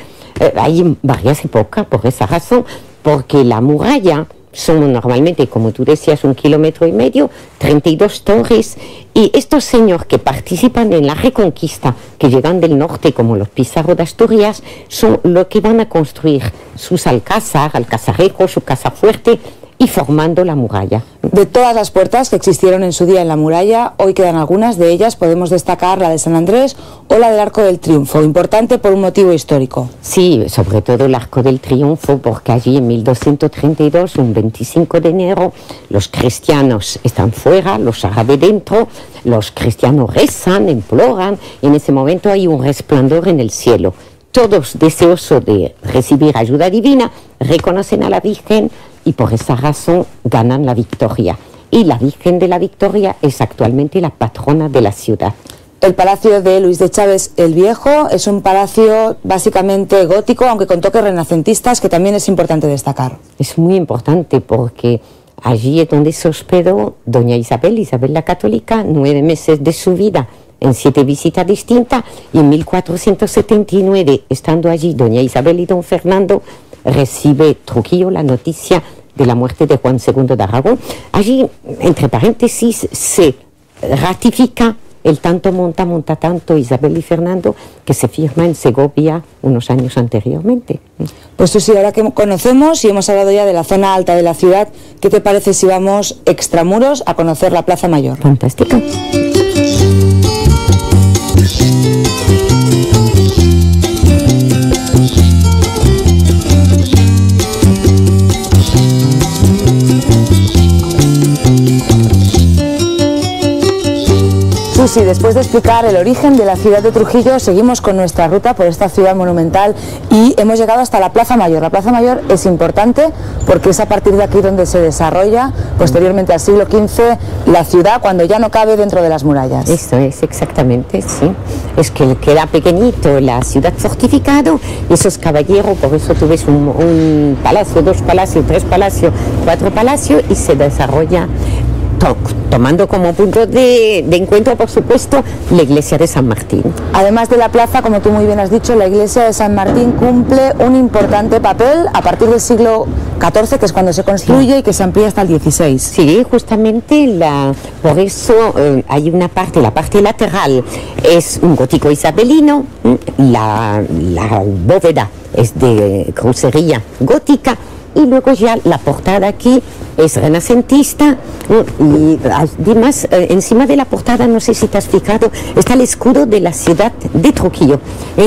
Hay varias épocas por esa razón, porque la muralla son normalmente, como tú decías, 1,5 kilómetros, 32 torres, y estos señores que participan en la Reconquista, que llegan del norte, como los Pizarro de Asturias, son los que van a construir sus alcazarejos, su casa fuerte, y formando la muralla. De todas las puertas que existieron en su día en la muralla, hoy quedan algunas de ellas. Podemos destacar la de San Andrés o la del Arco del Triunfo, importante por un motivo histórico. Sí, sobre todo el Arco del Triunfo, porque allí en 1232, un 25 de enero, los cristianos están fuera, los árabes dentro, los cristianos rezan, imploran, y en ese momento hay un resplandor en el cielo. Todos deseosos de recibir ayuda divina, reconocen a la Virgen, y por esa razón ganan la victoria. Y la Virgen de la Victoria es actualmente la patrona de la ciudad. El Palacio de Luis de Chaves el Viejo es un palacio básicamente gótico, aunque con toques renacentistas, que también es importante destacar. Es muy importante porque allí es donde se hospedó doña Isabel la Católica, 9 meses de su vida, en 7 visitas distintas, y en 1479, estando allí doña Isabel y don Fernando, recibe Trujillo la noticia de la muerte de Juan II de Aragón. Allí, entre paréntesis, se ratifica el tanto monta tanto Isabel y Fernando, que se firma en Segovia unos años anteriormente. Pues tú sí, ahora que conocemos y hemos hablado ya de la zona alta de la ciudad, ¿qué te parece si vamos extramuros a conocer la Plaza Mayor? Fantástica. Susi, después de explicar el origen de la ciudad de Trujillo, seguimos con nuestra ruta por esta ciudad monumental y hemos llegado hasta la Plaza Mayor. La Plaza Mayor es importante porque es a partir de aquí donde se desarrolla, posteriormente al siglo XV, la ciudad, cuando ya no cabe dentro de las murallas. Eso es, exactamente, sí. Es que queda pequeñito la ciudad fortificada, esos caballeros, por eso tú ves un palacio, 2 palacios, 3 palacios, 4 palacios, y se desarrolla tomando como punto de encuentro, por supuesto, la iglesia de San Martín. Además de la plaza, como tú muy bien has dicho, la iglesia de San Martín cumple un importante papel a partir del siglo XIV, que es cuando se construye y que se amplía hasta el XVI. Sí, justamente por eso hay una parte, la parte lateral es un gótico isabelino, la bóveda es de crucería gótica, y luego ya la portada aquí es renacentista, y además encima de la portada, no sé si te has fijado, está el escudo de la ciudad de Trujillo.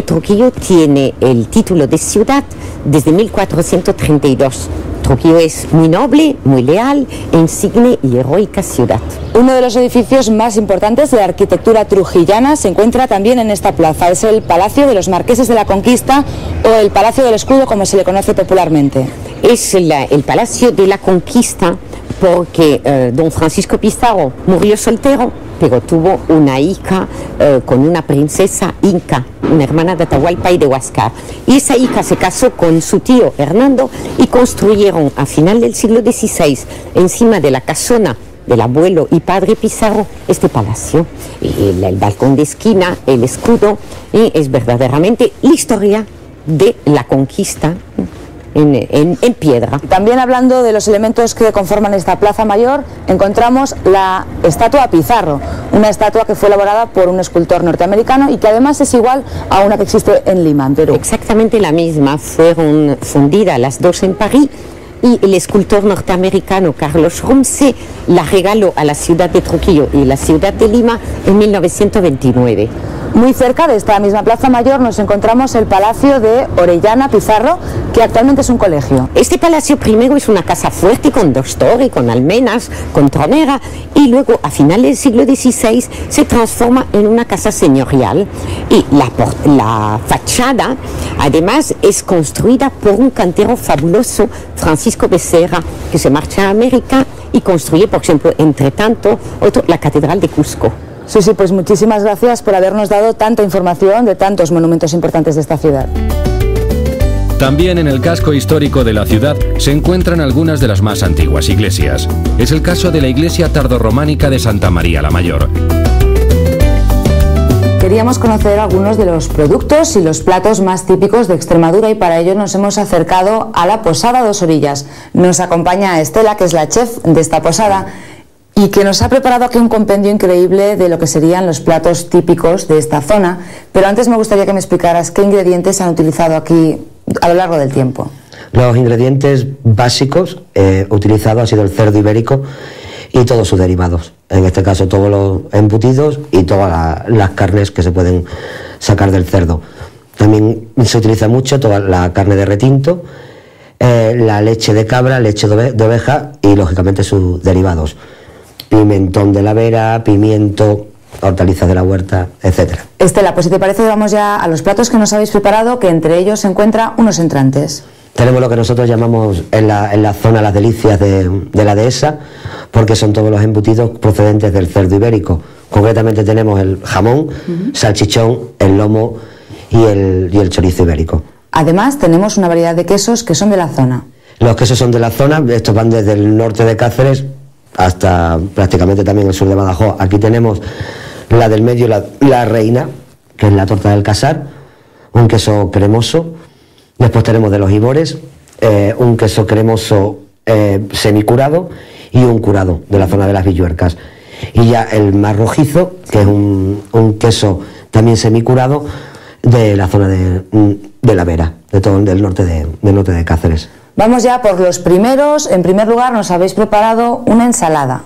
Trujillo tiene el título de ciudad desde 1432. Trujillo es muy noble, muy leal, insigne y heroica ciudad. Uno de los edificios más importantes de la arquitectura trujillana se encuentra también en esta plaza. Es el Palacio de los Marqueses de la Conquista, o el Palacio del Escudo, como se le conoce popularmente. Es el Palacio de la Conquista porque don Francisco Pizarro murió soltero, pero tuvo una hija con una princesa inca, una hermana de Atahualpa y de Huáscar. Y esa hija se casó con su tío Hernando y construyeron a final del siglo XVI, encima de la casona del abuelo y padre Pizarro, este palacio. El balcón de esquina, el escudo, es verdaderamente la historia de la conquista en piedra. También, hablando de los elementos que conforman esta plaza mayor, encontramos la estatua Pizarro, una estatua que fue elaborada por un escultor norteamericano y que además es igual a una que existe en Lima, en Perú. Exactamente la misma, fueron fundidas las dos en París, y el escultor norteamericano Carlos Rumsey la regaló a la ciudad de Trujillo y la ciudad de Lima en 1929. Muy cerca de esta misma plaza mayor nos encontramos el Palacio de Orellana Pizarro, que actualmente es un colegio. Este palacio primero es una casa fuerte con dos torres, con almenas, con tronera, y luego a finales del siglo XVI se transforma en una casa señorial, y la fachada además es construida por un cantero fabuloso, Francisco Becerra, que se marcha a América y construye, por ejemplo, entre tanto, la Catedral de Cusco. Sí, pues muchísimas gracias por habernos dado tanta información de tantos monumentos importantes de esta ciudad. También en el casco histórico de la ciudad se encuentran algunas de las más antiguas iglesias. Es el caso de la iglesia tardorrománica de Santa María la Mayor. Queríamos conocer algunos de los productos y los platos más típicos de Extremadura, y para ello nos hemos acercado a la Posada Dos Orillas. Nos acompaña Estela, que es la chef de esta posada, y que nos ha preparado aquí un compendio increíble de lo que serían los platos típicos de esta zona. Pero antes me gustaría que me explicaras qué ingredientes han utilizado aquí a lo largo del tiempo. Los ingredientes básicos utilizados ha sido el cerdo ibérico y todos sus derivados. En este caso todos los embutidos y todas las carnes que se pueden sacar del cerdo. También se utiliza mucho toda la carne de retinto, la leche de cabra, leche de oveja y lógicamente sus derivados. Pimentón de la vera, pimiento, hortalizas de la huerta, etcétera. Estela, pues si te parece vamos ya a los platos que nos habéis preparado, que entre ellos se encuentran unos entrantes. Tenemos lo que nosotros llamamos en la zona las delicias de la dehesa, porque son todos los embutidos procedentes del cerdo ibérico. Concretamente tenemos el jamón, salchichón, el lomo y el chorizo ibérico. Además tenemos una variedad de quesos que son de la zona. Los quesos son de la zona, estos van desde el norte de Cáceres hasta prácticamente también el sur de Badajoz. Aquí tenemos la del medio, la reina, que es la torta del casar, un queso cremoso. Después tenemos de los ibores, un queso cremoso semicurado y un curado de la zona de las Villuercas. Y ya el más rojizo, que es un queso también semicurado de la zona de la Vera, del norte de Cáceres. Vamos ya por los primeros. En primer lugar nos habéis preparado una ensalada.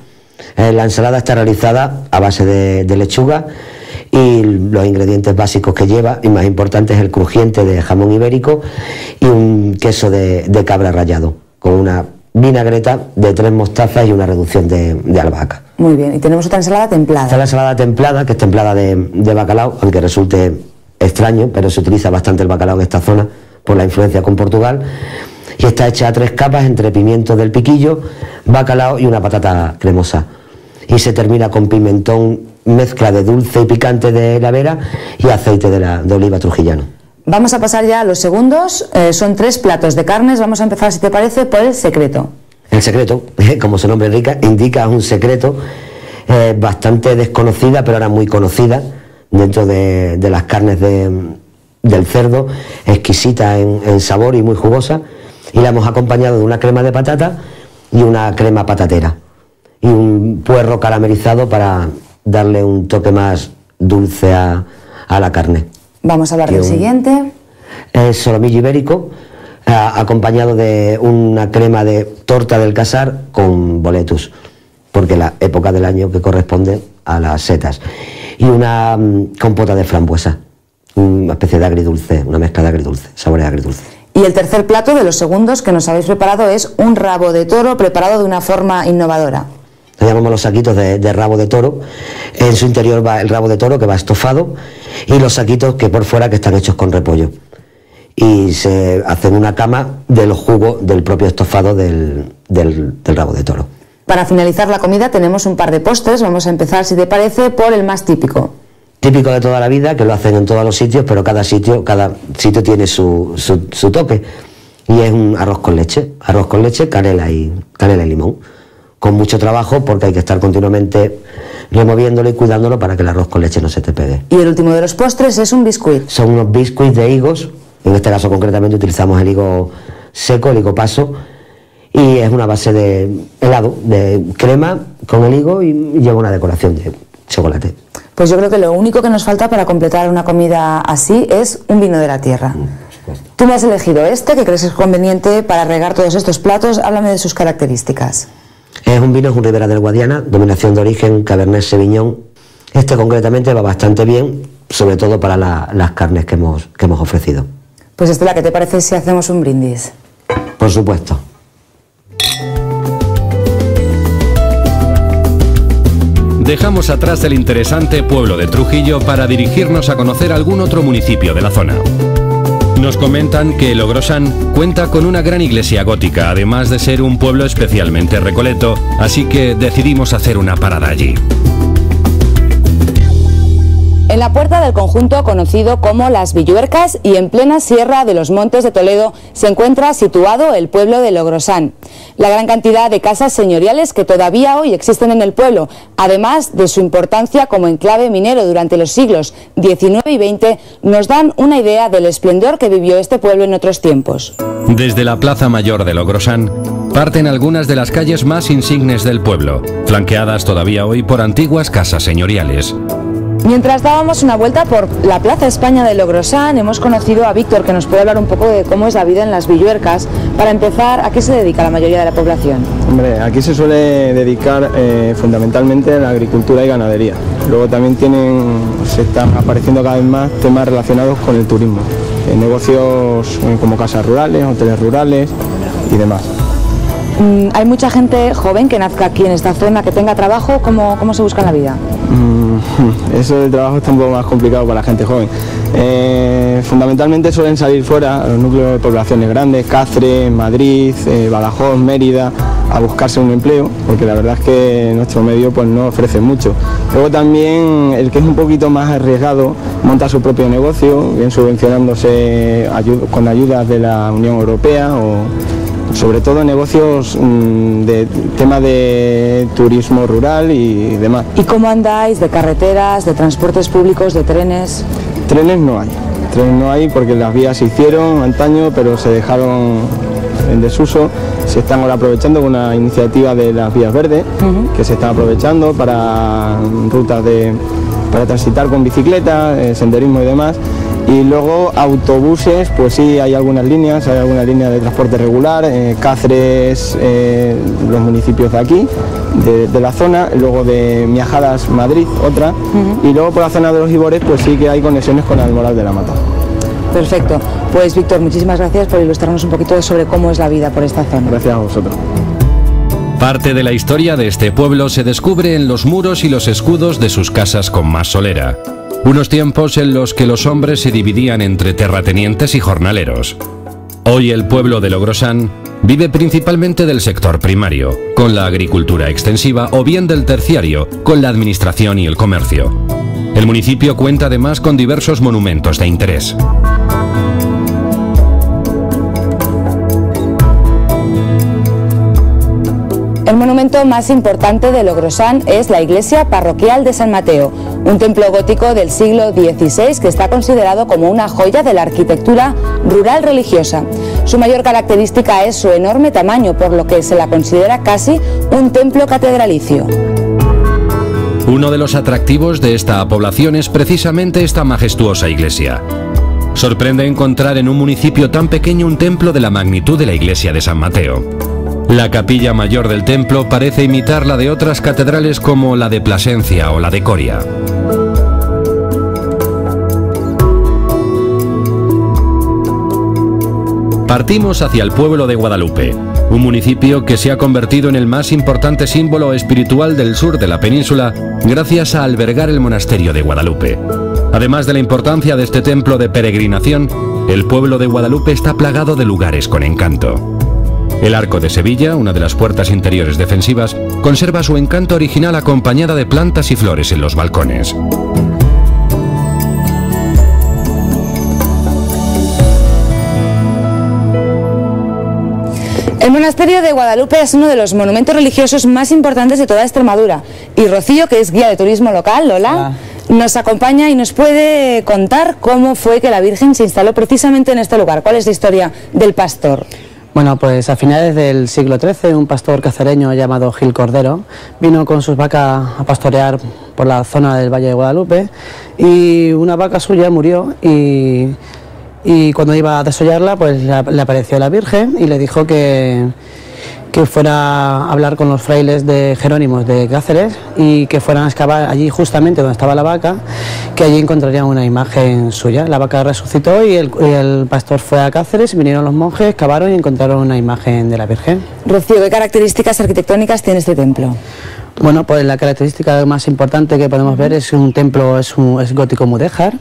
La ensalada está realizada a base de lechuga, y los ingredientes básicos que lleva, y más importante, es el crujiente de jamón ibérico y un queso de cabra rallado, con una vinagreta de 3 mostazas y una reducción de albahaca. Muy bien, y tenemos otra ensalada templada. Esta es la ensalada templada, que es templada de bacalao, aunque resulte extraño, pero se utiliza bastante el bacalao en esta zona por la influencia con Portugal, y está hecha a 3 capas entre pimientos del piquillo, bacalao y una patata cremosa. Y se termina con pimentón, mezcla de dulce y picante de la Vera y aceite de oliva trujillano. Vamos a pasar ya a los segundos. Son 3 platos de carnes. Vamos a empezar, si te parece, por el secreto. El secreto, como su nombre indica, es un secreto bastante desconocida, pero ahora muy conocida dentro de las carnes del cerdo, exquisita en sabor y muy jugosa, y la hemos acompañado de una crema de patata y una crema patatera y un puerro caramelizado para darle un toque más dulce a la carne. Vamos a hablar del siguiente. Es solomillo ibérico, acompañado de una crema de torta del Casar con boletus, porque la época del año que corresponde a las setas, y una compota de frambuesa, una especie de agridulce, una mezcla de agridulce, sabores agridulce. Y el tercer plato de los segundos que nos habéis preparado es un rabo de toro preparado de una forma innovadora. Lo llamamos los saquitos de rabo de toro. En su interior va el rabo de toro, que va estofado, y los saquitos que por fuera, que están hechos con repollo. Y se hacen una cama del jugo del propio estofado del rabo de toro. Para finalizar la comida tenemos un par de postres. Vamos a empezar, si te parece, por el más típico. Típico de toda la vida, que lo hacen en todos los sitios, pero cada sitio tiene su toque. Y es un arroz con leche, canela y limón. Con mucho trabajo, porque hay que estar continuamente removiéndolo y cuidándolo para que el arroz con leche no se te pegue. Y el último de los postres es un biscuit. Son unos biscuits de higos, en este caso concretamente utilizamos el higo seco, el higo paso, y es una base de helado, de crema con el higo, y lleva una decoración de chocolate. Pues yo creo que lo único que nos falta para completar una comida así es un vino de la tierra. Tú me has elegido este, que crees que es conveniente para regar todos estos platos. Háblame de sus características. Es un Ribera del Guadiana, denominación de origen Cabernet Sauvignon. Este concretamente va bastante bien, sobre todo para las carnes que hemos ofrecido. Pues Estela, ¿qué te parece si hacemos un brindis? Por supuesto. Dejamos atrás el interesante pueblo de Trujillo para dirigirnos a conocer algún otro municipio de la zona. Nos comentan que Logrosán cuenta con una gran iglesia gótica, además de ser un pueblo especialmente recoleto, así que decidimos hacer una parada allí. En la puerta del conjunto conocido como Las Villuercas y en plena sierra de los Montes de Toledo se encuentra situado el pueblo de Logrosán. La gran cantidad de casas señoriales que todavía hoy existen en el pueblo, además de su importancia como enclave minero durante los siglos XIX y XX, nos dan una idea del esplendor que vivió este pueblo en otros tiempos. Desde la Plaza Mayor de Logrosán parten algunas de las calles más insignes del pueblo, flanqueadas todavía hoy por antiguas casas señoriales. Mientras dábamos una vuelta por la Plaza España de Logrosán, hemos conocido a Víctor, que nos puede hablar un poco de cómo es la vida en Las Villuercas. Para empezar, ¿a qué se dedica la mayoría de la población? Hombre, aquí se suele dedicar fundamentalmente a la agricultura y ganadería. Luego también se están apareciendo cada vez más temas relacionados con el turismo. Negocios como casas rurales, hoteles rurales y demás. ¿Hay mucha gente joven que nazca aquí en esta zona, que tenga trabajo? ¿Cómo se busca la vida? Eso del trabajo está un poco más complicado para la gente joven. Fundamentalmente suelen salir fuera a los núcleos de poblaciones grandes, Cáceres, Madrid, Badajoz, Mérida, a buscarse un empleo, porque la verdad es que nuestro medio pues no ofrece mucho. Luego también el que es un poquito más arriesgado monta su propio negocio, bien subvencionándose con ayudas de la Unión Europea o sobre todo negocios de tema de turismo rural y demás. ¿Y cómo andáis de carreteras, de transportes públicos, de trenes? Trenes no hay porque las vías se hicieron antaño, pero se dejaron en desuso. Se están ahora aprovechando con una iniciativa de las vías verdes, que se están aprovechando para rutas para transitar con bicicleta, senderismo y demás. Y luego autobuses, pues sí, hay algunas líneas de transporte regular, Cáceres, los municipios de aquí, de la zona, luego de Miajadas, Madrid, otra, y luego por la zona de los Ibores, pues sí que hay conexiones con Almoral de la Mata. Perfecto, pues Víctor, muchísimas gracias por ilustrarnos un poquito sobre cómo es la vida por esta zona. Gracias a vosotros. Parte de la historia de este pueblo se descubre en los muros y los escudos de sus casas con más solera. Unos tiempos en los que los hombres se dividían entre terratenientes y jornaleros. Hoy el pueblo de Logrosán vive principalmente del sector primario, con la agricultura extensiva, o bien del terciario, con la administración y el comercio. El municipio cuenta además con diversos monumentos de interés. El monumento más importante de Logrosán es la iglesia parroquial de San Mateo, un templo gótico del siglo XVI que está considerado como una joya de la arquitectura rural religiosa. Su mayor característica es su enorme tamaño, por lo que se la considera casi un templo catedralicio. Uno de los atractivos de esta población es precisamente esta majestuosa iglesia. Sorprende encontrar en un municipio tan pequeño un templo de la magnitud de la iglesia de San Mateo. La capilla mayor del templo parece imitar la de otras catedrales como la de Plasencia o la de Coria. Partimos hacia el pueblo de Guadalupe, un municipio que se ha convertido en el más importante símbolo espiritual del sur de la península gracias a albergar el monasterio de Guadalupe. Además de la importancia de este templo de peregrinación, el pueblo de Guadalupe está plagado de lugares con encanto. El Arco de Sevilla, una de las puertas interiores defensivas, conserva su encanto original acompañada de plantas y flores en los balcones. El monasterio de Guadalupe es uno de los monumentos religiosos más importantes de toda Extremadura. Y Rocío, que es guía de turismo local, Lola, nos acompaña y nos puede contar cómo fue que la Virgen se instaló precisamente en este lugar. ¿Cuál es la historia del pastor? Bueno, pues a finales del siglo XIII, un pastor cacereño llamado Gil Cordero vino con sus vacas a pastorear por la zona del Valle de Guadalupe y una vaca suya murió y cuando iba a desollarla, pues le apareció la Virgen y le dijo que fuera a hablar con los frailes de Jerónimos de Cáceres y que fueran a excavar allí justamente donde estaba la vaca, que allí encontrarían una imagen suya. La vaca resucitó y el pastor fue a Cáceres, vinieron los monjes, excavaron y encontraron una imagen de la Virgen. Rocío, ¿qué características arquitectónicas tiene este templo? Bueno, pues la característica más importante que podemos ver es un templo, es gótico mudéjar.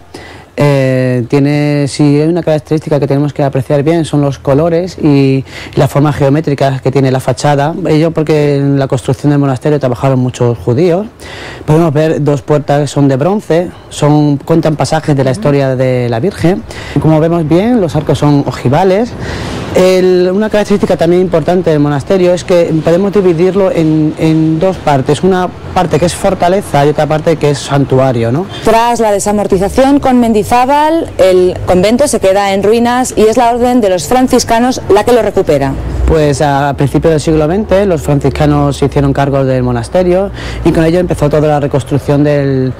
Si hay una característica que tenemos que apreciar bien son los colores y las formas geométricas que tiene la fachada. Ello porque en la construcción del monasterio trabajaron muchos judíos. Podemos ver dos puertas que son de bronce, cuentan pasajes de la historia de la Virgen. Como vemos bien, los arcos son ojivales. Una característica también importante del monasterio es que podemos dividirlo en dos partes, una parte que es fortaleza y otra parte que es santuario, ¿no? Tras la desamortización con Mendizábal, el convento se queda en ruinas y es la orden de los franciscanos la que lo recupera. Pues a principios del siglo XX los franciscanos se hicieron cargo del monasterio y con ello empezó toda la reconstrucción del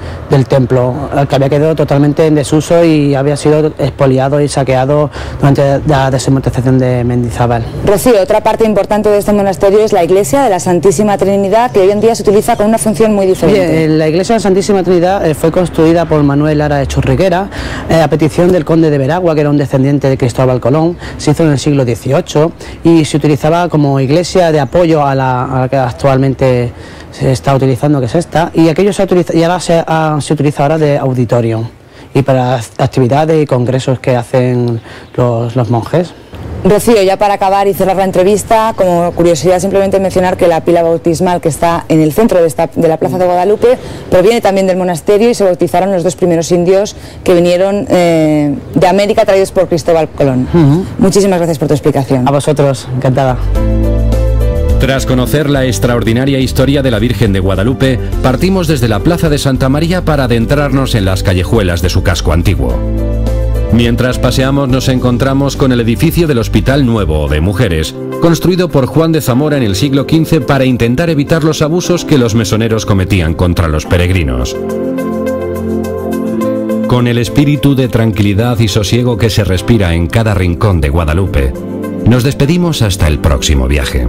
templo, que había quedado totalmente en desuso y había sido expoliado y saqueado durante la desamortización de Mendizábal. Rocío, otra parte importante de este monasterio es la iglesia de la Santísima Trinidad, que hoy en día se utiliza con una función muy diferente. Bien, la iglesia de la Santísima Trinidad fue construida por Manuel Lara de Churriguera a petición del conde de Veragua, que era un descendiente de Cristóbal Colón. Se hizo en el siglo XVIII y se utilizaba como iglesia de apoyo a la que actualmente se está utilizando, que es esta, y aquello se utiliza ahora de auditorio y para actividades y congresos que hacen los monjes. Rocío, ya para acabar y cerrar la entrevista, como curiosidad simplemente mencionar que la pila bautismal que está en el centro de la plaza de Guadalupe proviene también del monasterio y se bautizaron los dos primeros indios que vinieron de América traídos por Cristóbal Colón. Muchísimas gracias por tu explicación. A vosotros, encantada. Tras conocer la extraordinaria historia de la Virgen de Guadalupe, partimos desde la Plaza de Santa María para adentrarnos en las callejuelas de su casco antiguo. Mientras paseamos nos encontramos con el edificio del Hospital Nuevo de Mujeres, construido por Juan de Zamora en el siglo XV para intentar evitar los abusos que los mesoneros cometían contra los peregrinos. Con el espíritu de tranquilidad y sosiego que se respira en cada rincón de Guadalupe, nos despedimos hasta el próximo viaje.